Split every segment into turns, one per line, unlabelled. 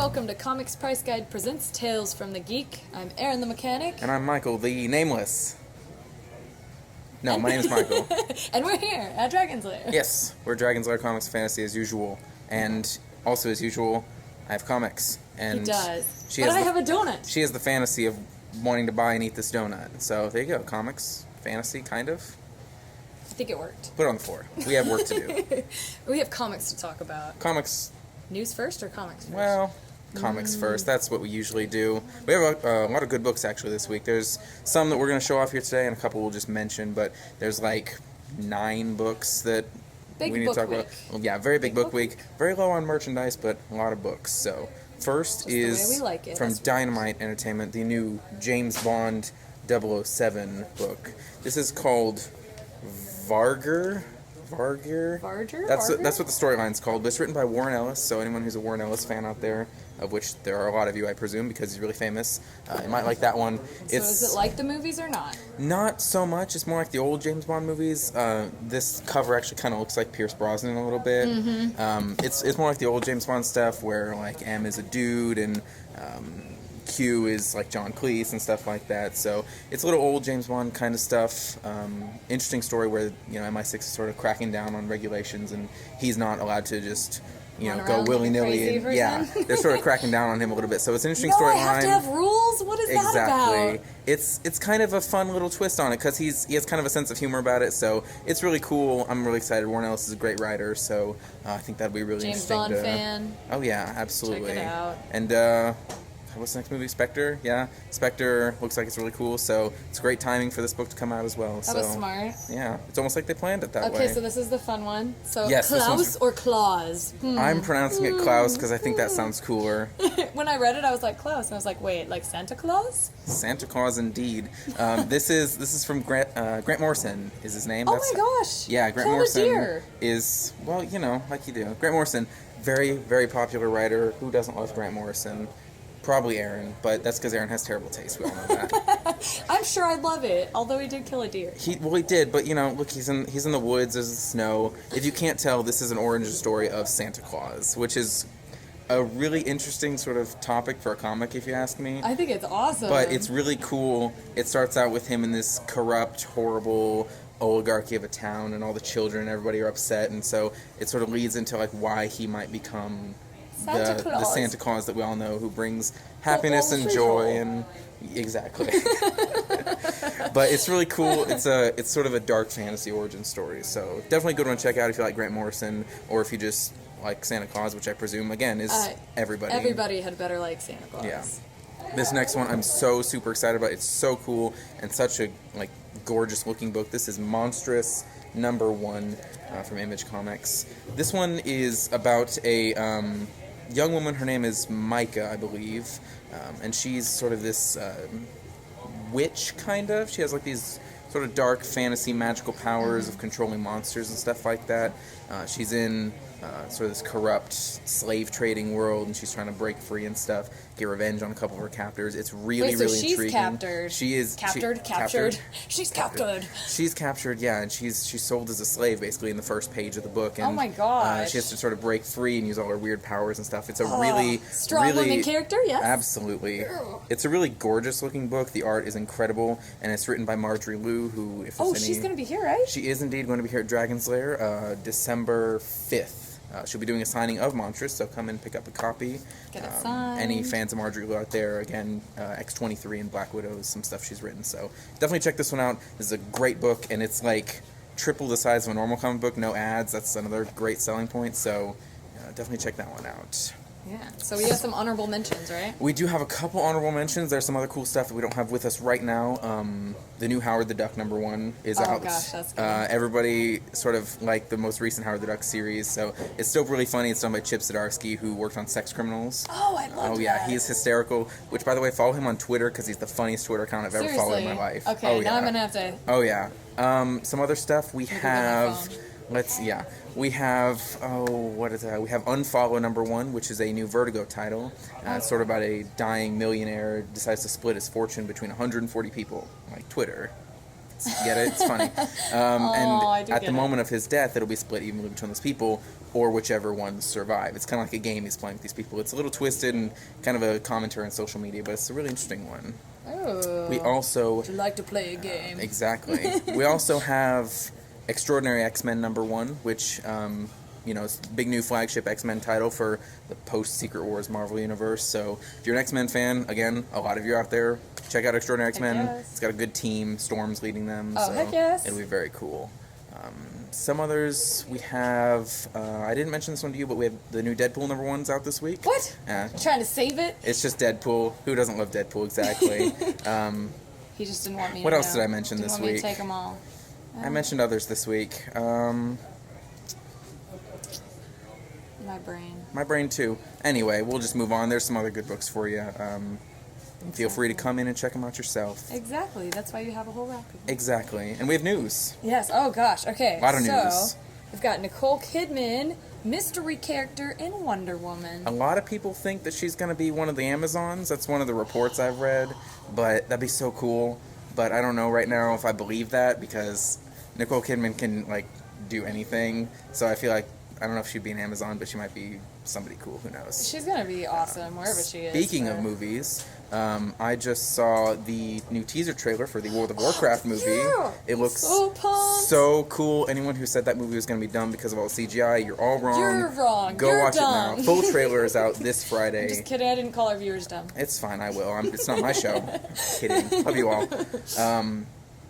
welcome to Comics Price Guide presents Tales from the Geek. I'm Aaron the Mechanic.
And I'm Michael, the nameless. No, my name's Michael.
And we're here at Dragon's Lair.
Yes, we're Dragon's Lair Comics Fantasy as usual. And also as usual, I have comics. And
He does. But I have a donut.
She has the fantasy of wanting to buy and eat this donut. So there you go, comics, fantasy, kind of.
I think it worked.
Put it on the floor. We have work to do.
We have comics to talk about.
Comics.
News first or comics first?
Well, comics first. That's what we usually do. We have a lot of good books actually this week. There's some that we're going to show off here today, and a couple we'll just mention. But there's like 9 books that we need to talk about. Well, yeah, very big book week. Very low on merchandise, but a lot of books. So first is from Dynamite Entertainment, the new James Bond 007 book. This is called Varger. That's what the storyline's called. But it's written by Warren Ellis, so anyone who's a Warren Ellis fan out there, of which there are a lot of you, I presume, because he's really famous, you might like that one.
So is it like the movies or not?
Not so much. It's more like the old James Bond movies. This cover actually kind of looks like Pierce Brosnan a little bit. Mm-hmm. It's more like the old James Bond stuff, where like M is a dude and Q is like John Cleese and stuff like that. So it's a little old James Bond kind of stuff. Interesting story where MI6 is sort of cracking down on regulations and he's not allowed to just go willy-nilly. And yeah, they're sort of cracking down on him a little bit. So it's an interesting storyline.
I have to have rules? What is that about?
It's kind of a fun little twist on it because he has kind of a sense of humor about it. So it's really cool. I'm really excited. Warren Ellis is a great writer, so I think that'd be really
James
interesting.
Bond fan.
Oh yeah, absolutely.
Check it out.
And what's the next movie? Spectre? Yeah. Spectre looks like it's really cool, so it's great timing for this book to come out as well.
That was smart.
Yeah. It's almost like they planned it that way.
Okay, so this is the fun one. So
yes,
Klaus or Claus?
I'm pronouncing it Klaus because I think that sounds cooler.
When I read it, I was like, Klaus. And I was like, wait, like Santa Claus?
Santa Claus indeed. This is from Grant Morrison is his name.
Oh my gosh.
Yeah, Grant Morrison is, well, like you do. Grant Morrison, very, very popular writer. Who doesn't love Grant Morrison? Probably Aaron, but that's because Aaron has terrible taste. We all know that.
I'm sure I'd love it, although he did kill a deer.
He did, but look, he's in the woods. There's the snow. If you can't tell, this is an origin story of Santa Claus, which is a really interesting sort of topic for a comic, if you ask me.
I think it's awesome.
But it's really cool. It starts out with him in this corrupt, horrible oligarchy of a town, and all the children and everybody are upset, and so it sort of leads into like why he might become the Santa Claus that we all know, who brings happiness and joy and exactly. But it's really cool. It's sort of a dark fantasy origin story. So definitely a good one to check out if you like Grant Morrison, or if you just like Santa Claus, which I presume again is everybody.
Everybody had better like Santa Claus.
Yeah. This next one I'm so super excited about. It's so cool and such a gorgeous looking book. This is Monstrous #1 from Image Comics. This one is about a young woman. Her name is Micah, I believe, and she's sort of this witch, kind of. She has like these sort of dark fantasy magical powers of controlling monsters and stuff like that. She's in sort of this corrupt slave trading world, and she's trying to break free and stuff, get revenge on a couple of her captors. It's really, really intriguing. She is captured. She's captured. She's captured, yeah, and she's sold as a slave basically in the first page of the book. And,
oh my gosh!
She has to sort of break free and use all her weird powers and stuff. It's a really
strong woman character, yes.
Absolutely. It's a really gorgeous looking book. The art is incredible, and it's written by Marjorie Liu, who, if
she's going to be here, right?
She is indeed going to be here at Dragon's Lair, December 5th. She'll be doing a signing of Monstrous, so come and pick up a copy.
Get it signed.
Any fans of Marjorie Liu out there, again, X-23 and Black Widow is some stuff she's written. So definitely check this one out. This is a great book, and it's like triple the size of a normal comic book. No ads. That's another great selling point. So definitely check that one out.
Yeah, so we have some honorable mentions, right?
We do have a couple honorable mentions. There's some other cool stuff that we don't have with us right now. The new Howard the Duck #1 is out.
Oh gosh, that's good.
Everybody sort of like the most recent Howard the Duck series, so it's still really funny. It's done by Chip Zdarsky, who worked on Sex Criminals.
Oh, I love that.
Oh yeah, he's hysterical. Which, by the way, follow him on Twitter because he's the funniest Twitter account I've ever followed in my life.
Okay, now I'm gonna have to.
Oh yeah. Some other stuff we have. We have, what is that? We have Unfollow #1, which is a new Vertigo title. It's sort of about a dying millionaire decides to split his fortune between 140 people, like Twitter. splits. Get it? It's funny. And at the moment of his death, it'll be split evenly between those people, or whichever ones survive. It's kind of like a game he's playing with these people. It's a little twisted and kind of a commentary on social media, but it's a really interesting one.
Oh.
We also...
Would you like to play a game?
Exactly. We also have Extraordinary X-Men #1, which... it's a big new flagship X-Men title for the post-Secret Wars Marvel Universe. So if you're an X-Men fan, again, a lot of you out there, check out Extraordinary X-Men.
Yes.
It's got a good team. Storm's leading them.
Oh,
so
heck yes.
It'll be very cool. Some others we have, I didn't mention this one to you, but we have the new Deadpool #1's out this week.
What? Trying to save it?
It's just Deadpool. Who doesn't love Deadpool, exactly?
He just didn't want me to
What else
know.
did I mention
Didn't
this
want me
week?
to take them all.
I mentioned others this week. My brain too. Anyway, we'll just move on. There's some other good books for you. Feel free to come in and check them out yourself.
Exactly. That's why you have a whole rack of them.
Exactly. And we have news.
Yes. Oh, gosh. Okay.
A lot of news.
We've got Nicole Kidman, mystery character in Wonder Woman.
A lot of people think that she's going to be one of the Amazons. That's one of the reports I've read. But that'd be so cool. But I don't know right now if I believe that, because Nicole Kidman can, do anything. So I feel like, I don't know if she'd be an Amazon, but she might be somebody cool. Who knows?
She's going to be awesome wherever she is.
Speaking of movies, I just saw the new teaser trailer for the World of Warcraft movie.
Yeah,
it looks so cool. Anyone who said that movie was going to be done because of all the CGI, you're all wrong.
You're wrong.
Go watch
dumb.
it now. Full trailer is out this Friday.
I'm just kidding. I didn't call our viewers dumb.
It's fine. I will. It's not my show. Kidding. Love you all.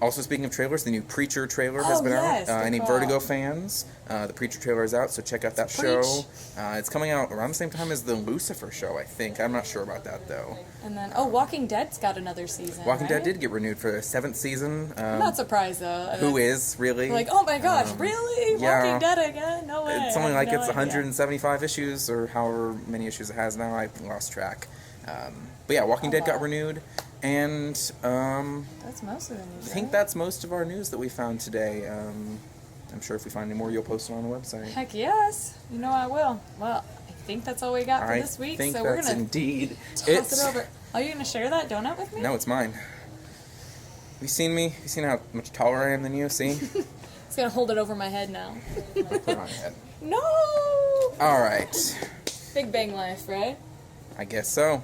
Also, speaking of trailers, the new Preacher trailer has been out. Any Vertigo fans, the Preacher trailer is out, so check out that show. It's coming out around the same time as the Lucifer show, I think. I'm not sure about that, though.
And then, Walking Dead's got another season.
Walking Dead did get renewed for the 7th season.
I'm not surprised, though.
Who is, really?
Oh my gosh, really?
Yeah.
Walking Dead again? No way.
It's only it's 175 issues, or however many issues it has now. I lost track. But yeah, Walking Dead got renewed. And
that's most of the news.
I think that's most of our news that we found today. I'm sure if we find any more, you'll post it on the website.
Heck yes, you know I will. Well, I think that's all we got for this week. So we're gonna
indeed
toss it over. Are you gonna share that donut with me?
No, it's mine. Have you seen me? Have you seen how much taller I am than you? See?
It's gonna hold it over my head now.
Put it on your head.
No.
All right.
Big Bang Life, right?
I guess so.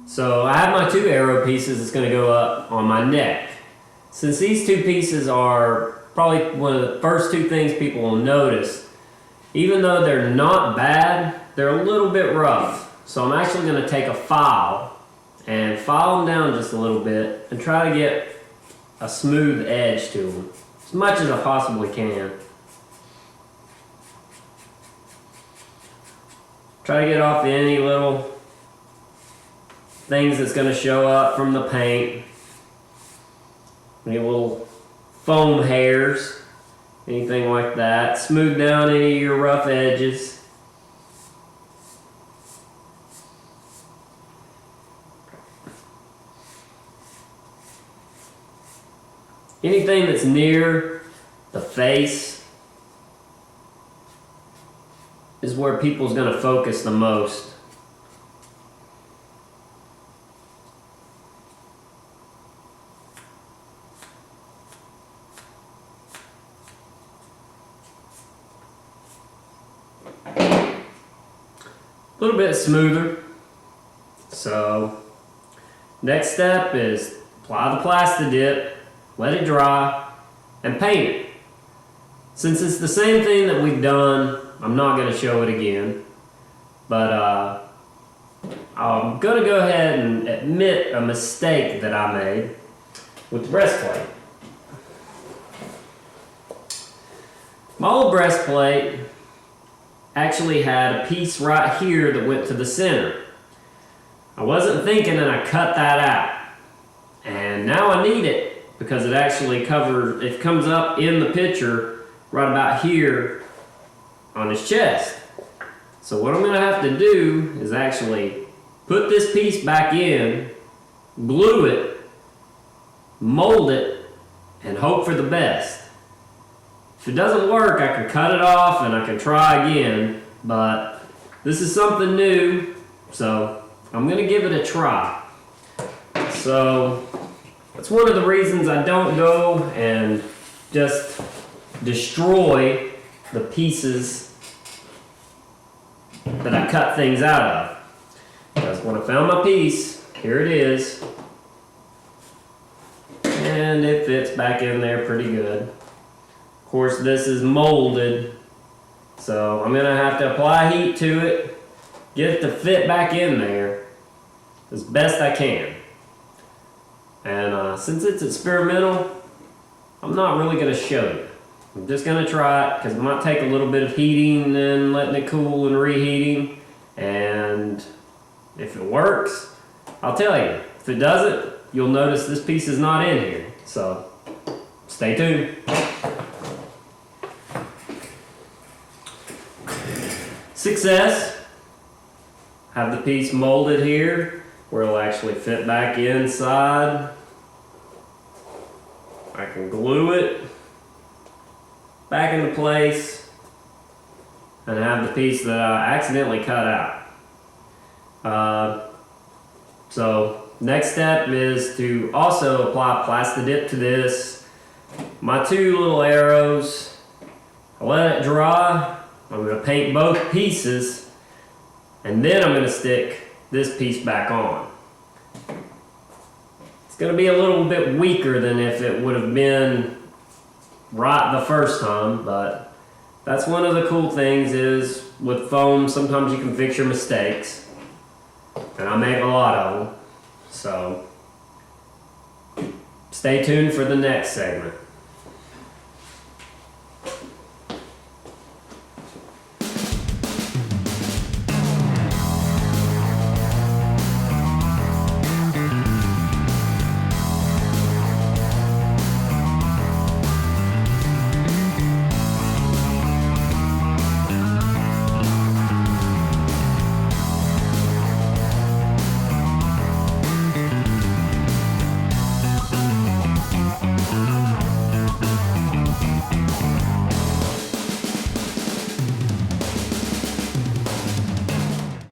So I have my 2 arrow pieces that's going to go up on my neck. Since these 2 pieces are probably one of the first 2 things people will notice, even though they're not bad, they're a little bit rough. So I'm actually going to take a file and file them down just a little bit and try to get a smooth edge to them, as much as I possibly can. Try to get off any little things that's going to show up from the paint. Any little foam hairs, anything like that. Smooth down any of your rough edges. Anything that's near the face is where people's going to focus the most. A little bit smoother. So next step is apply the Plasti Dip, let it dry, and paint it. Since it's the same thing that we've done, I'm not going to show it again, but I'm going to go ahead and admit a mistake that I made with the breastplate. My old breastplate actually had a piece right here that went to the center. I wasn't thinking and I cut that out. And now I need it because it actually covers, it comes up in the picture right about here on his chest. So what I'm going to have to do is actually put this piece back in, glue it, mold it, and hope for the best. If it doesn't work, I can cut it off and I can try again, but this is something new, so I'm gonna give it a try. So that's one of the reasons I don't go and just destroy the pieces that I cut things out of. Because when I found my piece, here it is, and it fits back in there pretty good. Of course, this is molded, so I'm gonna have to apply heat to it, get it to fit back in there as best I can. And since it's experimental, I'm not really gonna show you. I'm just gonna try it because it might take a little bit of heating and letting it cool and reheating. And if it works, I'll tell you. If it doesn't, you'll notice this piece is not in here. So stay tuned. Success. Have the piece molded here where it'll actually fit back inside. I can glue it back into place and have the piece that I accidentally cut out. So next step is to also apply Plastidip to this. My two little arrows, I let it dry. I'm going to paint both pieces and then I'm going to stick this piece back on. It's going to be a little bit weaker than if it would have been right the first time, but that's one of the cool things is with foam, sometimes you can fix your mistakes, and I make a lot of them. So stay tuned for the next segment.